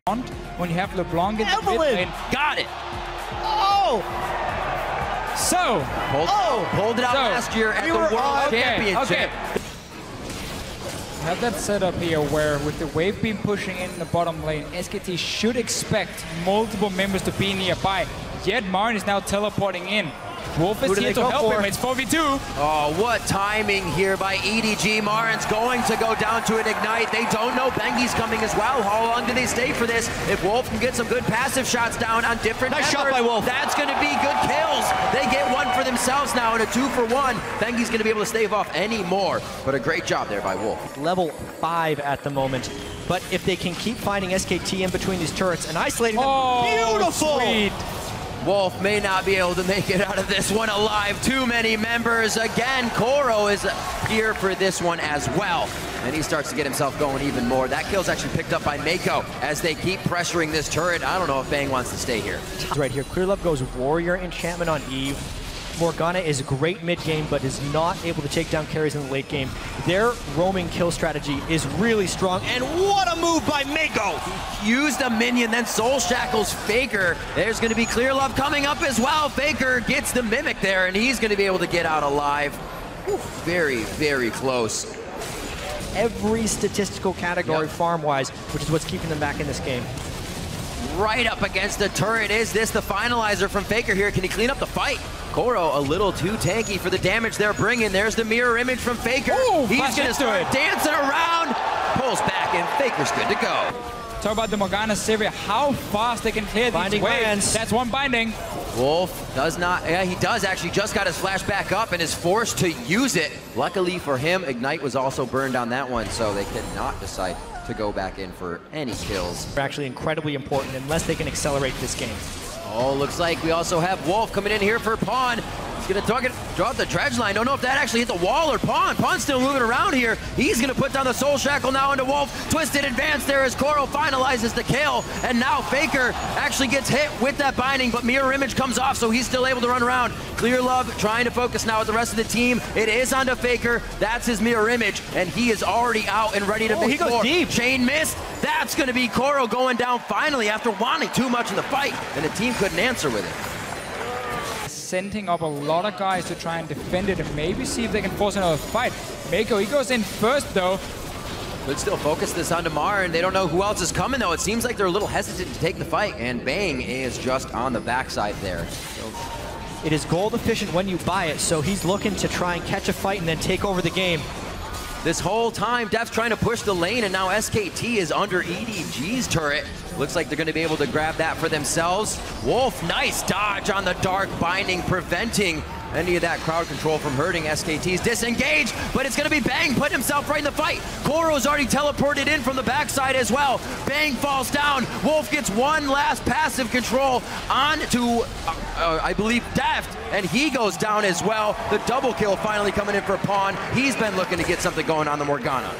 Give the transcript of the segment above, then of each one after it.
when you have LeBlanc in the mid lane. Got it. Oh! So, pulled it out last year at the World Championship. Okay. We have that setup here where with the wave beam pushing in the bottom lane, SKT should expect multiple members to be nearby. Yet Marn is now teleporting in. Wolf is here to help him. It's 4v2. Oh, what timing here by EDG. Marin's going to go down to an ignite. They don't know Bengi's coming as well. How long do they stay for this? If Wolf can get some good passive shots down on different nice members, shot by Wolf. That's going to be good kills. They get one for themselves now and a 2-for-1. Bengi's going to be able to stave off any more. But a great job there by Wolf. Level 5 at the moment. But if they can keep finding SKT in between these turrets and isolating them, beautiful! Sweet. Wolf may not be able to make it out of this one alive. Too many members. Again, Koro is here for this one as well. And he starts to get himself going even more. That kill's actually picked up by Mako as they keep pressuring this turret. I don't know if Bang wants to stay here. Right here, Clearlove goes Warrior Enchantment on Eve. Morgana is great mid-game, but is not able to take down carries in the late game. Their roaming kill strategy is really strong, and what a move by Mako! He used a minion, then Soul Shackles Faker. There's going to be Clearlove coming up as well. Faker gets the Mimic there, and he's going to be able to get out alive. Very, very close. Every statistical category farm-wise, which is what's keeping them back in this game. Right up against the turret. Is this the finalizer from Faker here? Can he clean up the fight? Koro a little too tanky for the damage they're bringing. There's the mirror image from Faker. Ooh, he's going to start dancing around. Pulls back and Faker's good to go. Talk about the Morgana Sivir, how fast they can clear these waves. That's one binding. Wolf does not, yeah, he does actually just got his flash back up and is forced to use it. Luckily for him, Ignite was also burned on that one, so they cannot decide to go back in for any kills. They're actually incredibly important unless they can accelerate this game. Oh, looks like we also have Wolf coming in here for Pawn. He's going to draw up the dredge line. Don't know if that actually hit the wall or Pawn. Pawn's still moving around here. He's going to put down the Soul Shackle now into Wolf. Twisted advance there as Koro finalizes the kill. And now Faker actually gets hit with that binding, but Mirror Image comes off, so he's still able to run around. Clearlove trying to focus now with the rest of the team. It is onto Faker. That's his Mirror Image, and he is already out and ready to make more. He goes deep. Chain missed. That's going to be Koro going down finally after wanting too much in the fight, and the team couldn't answer with it. Sending up a lot of guys to try and defend it and maybe see if they can force another fight. Mako, he goes in first though. But still focus this on Damar, and they don't know who else is coming though. It seems like they're a little hesitant to take the fight, and Bang is just on the backside there. So it is gold efficient when you buy it, so he's looking to try and catch a fight and then take over the game. this whole time, Def's trying to push the lane, and now SKT is under EDG's turret. Looks like they're going to be able to grab that for themselves. Wolf, nice dodge on the Dark Binding, preventing any of that crowd control from hurting SKT's disengage, but it's going to be Bang putting himself right in the fight. Koro's already teleported in from the backside as well. Bang falls down. Wolf gets one last passive control on to, I believe, Deft, and he goes down as well. The double kill finally coming in for Pawn. He's been looking to get something going on the Morgana.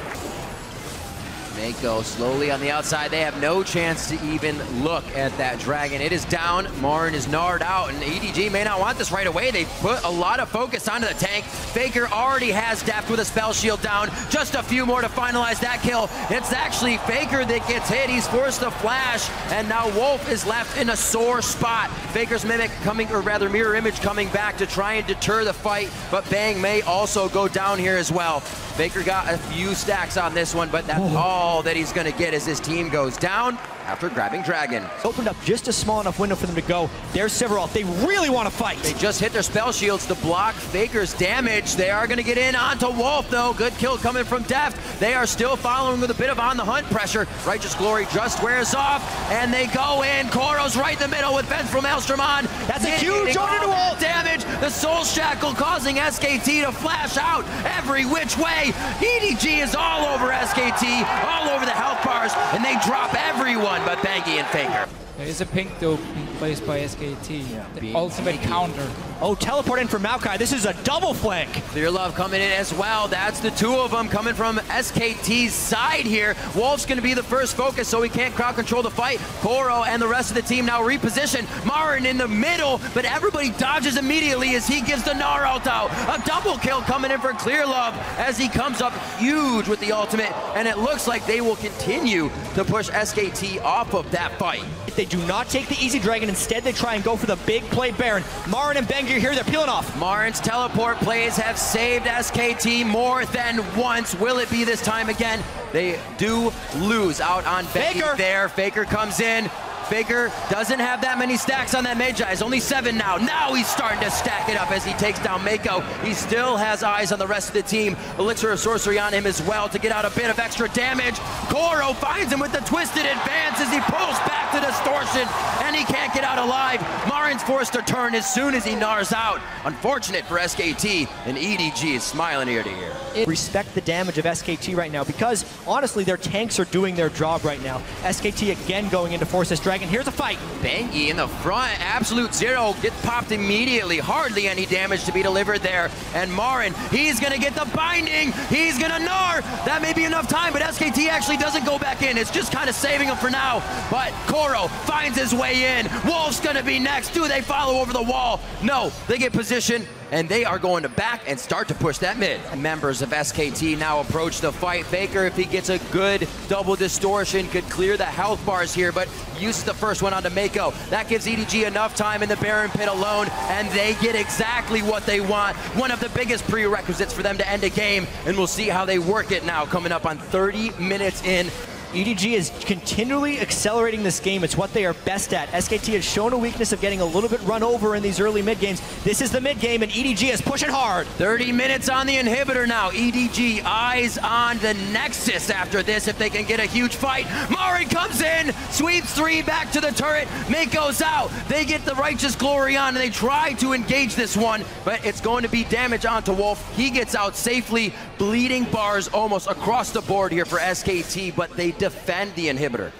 Mako slowly on the outside. They have no chance to even look at that dragon. It is down. Marn is gnarred out, and EDG may not want this right away. They put a lot of focus onto the tank. Faker already has Deft with a spell shield down. Just a few more to finalize that kill. It's actually Faker that gets hit. He's forced to flash, and now Wolf is left in a sore spot. Faker's Mimic coming, or rather Mirror Image coming back to try and deter the fight, but Bang may also go down here as well. Faker got a few stacks on this one, but that's all that he's going to get as his team goes down after grabbing Dragon. Opened up just a small enough window for them to go. There's Sephiroth. They really want to fight. They just hit their spell shields to block Faker's damage. They are going to get in onto Wolf, though. Good kill coming from Deft. They are still following with a bit of on-the-hunt pressure. Righteous Glory just wears off, and they go in. Koro's right in the middle with Vengeful Maelstrom on. That's a huge order to Wolf. Damage. The Soul Shackle causing SKT to flash out every which way. EDG is all over SKT, all over the health bars, and they drop everyone but Bangy and Faker. There is a pink though being placed by SKT. Yeah, the ultimate counter. Oh, teleport in for Maokai. This is a double flank. Clear Love coming in as well. That's the two of them coming from SKT's side here. Wolf's going to be the first focus, so he can't crowd control the fight. Koro and the rest of the team now reposition. Marin in the middle, but everybody dodges immediately as he gives the Gnar ult out. A double kill coming in for Clear Love as he comes up huge with the ultimate, and it looks like they will continue to push SKT off of that fight. They do not take the easy dragon. Instead, they try and go for the big play Baron. Marin and Bengi are here. They're peeling off. Marin's teleport plays have saved SKT more than once. Will it be this time again? They do lose out on Bengi there. Faker comes in. Faker doesn't have that many stacks on that Magi. It's only 7 now. Now he's starting to stack it up as he takes down Mako. He still has eyes on the rest of the team. Elixir of Sorcery on him as well to get out a bit of extra damage. Koro finds him with the twisted advance as he pulls back to Distortion, and he can't get out alive. Marin's forced to turn as soon as he gnars out. Unfortunate for SKT, and EDG is smiling ear to ear. Respect the damage of SKT right now because, honestly, their tanks are doing their job right now. SKT again going in to force this dragon. Here's a fight. Bengi in the front, Absolute Zero gets popped immediately. Hardly any damage to be delivered there. And Marin, he's gonna get the binding. He's gonna gnar. That may be enough time, but SKT actually doesn't go back in. It's just kind of saving him for now. But Koro finds his way in. Wolf's gonna be next. Do they follow over the wall? No, they get position, and they are going to back and start to push that mid. Members of SKT now approach the fight. Faker, if he gets a good double distortion, could clear the health bars here, but uses the first one onto Mako. That gives EDG enough time in the Baron pit alone, and they get exactly what they want. One of the biggest prerequisites for them to end a game, and we'll see how they work it now, coming up on 30 minutes in. EDG is continually accelerating this game. It's what they are best at. SKT has shown a weakness of getting a little bit run over in these early mid games. This is the mid game, and EDG is pushing hard. 30 minutes on the inhibitor now. EDG eyes on the Nexus after this if they can get a huge fight. Marin comes in, sweeps 3 back to the turret. Mako's out. They get the Righteous Glory on, and they try to engage this one, but it's going to be damage onto Wolf. He gets out safely. Bleeding bars almost across the board here for SKT, but they defend the inhibitor.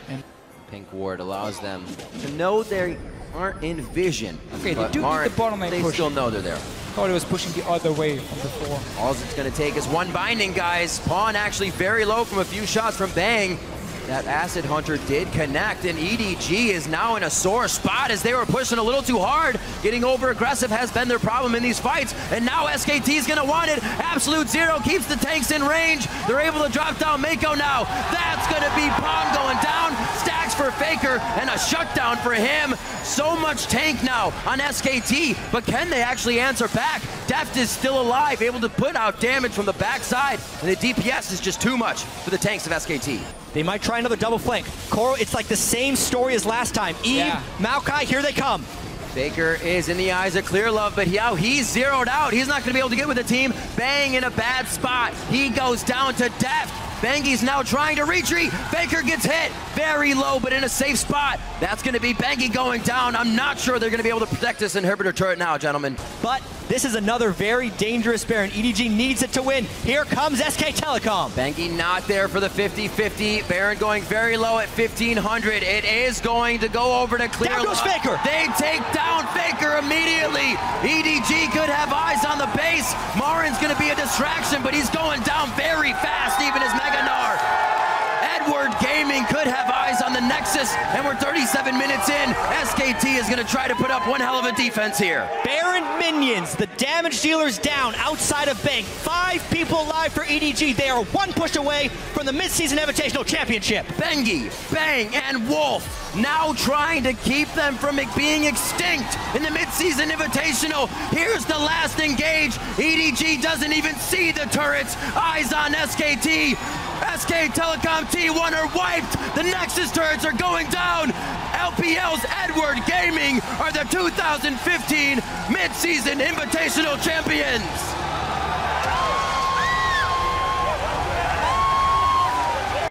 Pink Ward allows them to know they aren't in vision. Okay, but they do Marin, need the bottom lane they push. still know they're there. Thought it was pushing the other way from before. All it's going to take is one binding, guys. Pawn actually very low from a few shots from Bang. That Acid Hunter did connect, and EDG is now in a sore spot as they were pushing a little too hard. Getting over aggressive has been their problem in these fights, and now SKT is going to want it. Absolute Zero keeps the tanks in range. They're able to drop down Mako now. That's going to be Pawn going down. Stacks for Faker, and a shutdown for him. So much tank now on SKT, but can they actually answer back? Deft is still alive, able to put out damage from the backside, and the DPS is just too much for the tanks of SKT. They might try another double flank. Koro, it's like the same story as last time. Eve, Maokai, here they come. Faker is in the eyes of Clear Love, but he's zeroed out. He's not going to be able to get with the team. Bang in a bad spot. He goes down to Deft. Bengi's now trying to retreat. Faker gets hit very low, but in a safe spot. That's going to be Bengi going down. I'm not sure they're going to be able to protect this inhibitor turret now, gentlemen. But this is another very dangerous Baron. EDG needs it to win. Here comes SK Telecom. Bengi not there for the 50-50. Baron going very low at 1,500. It is going to go over to Clear Love. Down goes Faker. They take down Faker immediately. EDG could have eyes on the base. Marin's going to be a distraction, but he's going down very fast, even as Mega Gnar. Edward Gaming could have eyes on the Nexus, and we're 37 minutes in. SKT is going to try to put up one hell of a defense here. Baron minions, the damage dealers down outside of Bang. 5 people alive for EDG. They are 1 push away from the Midseason Invitational Championship. Bengi, Bang, and Wolf now trying to keep them from being extinct in the Midseason Invitational. Here's the last engage. EDG doesn't even see the turrets. Eyes on SKT. SK Telecom T1 are wiped. The Nexus turrets are going down. LPL's Edward Gaming are the 2015 Midseason Invitational Champions.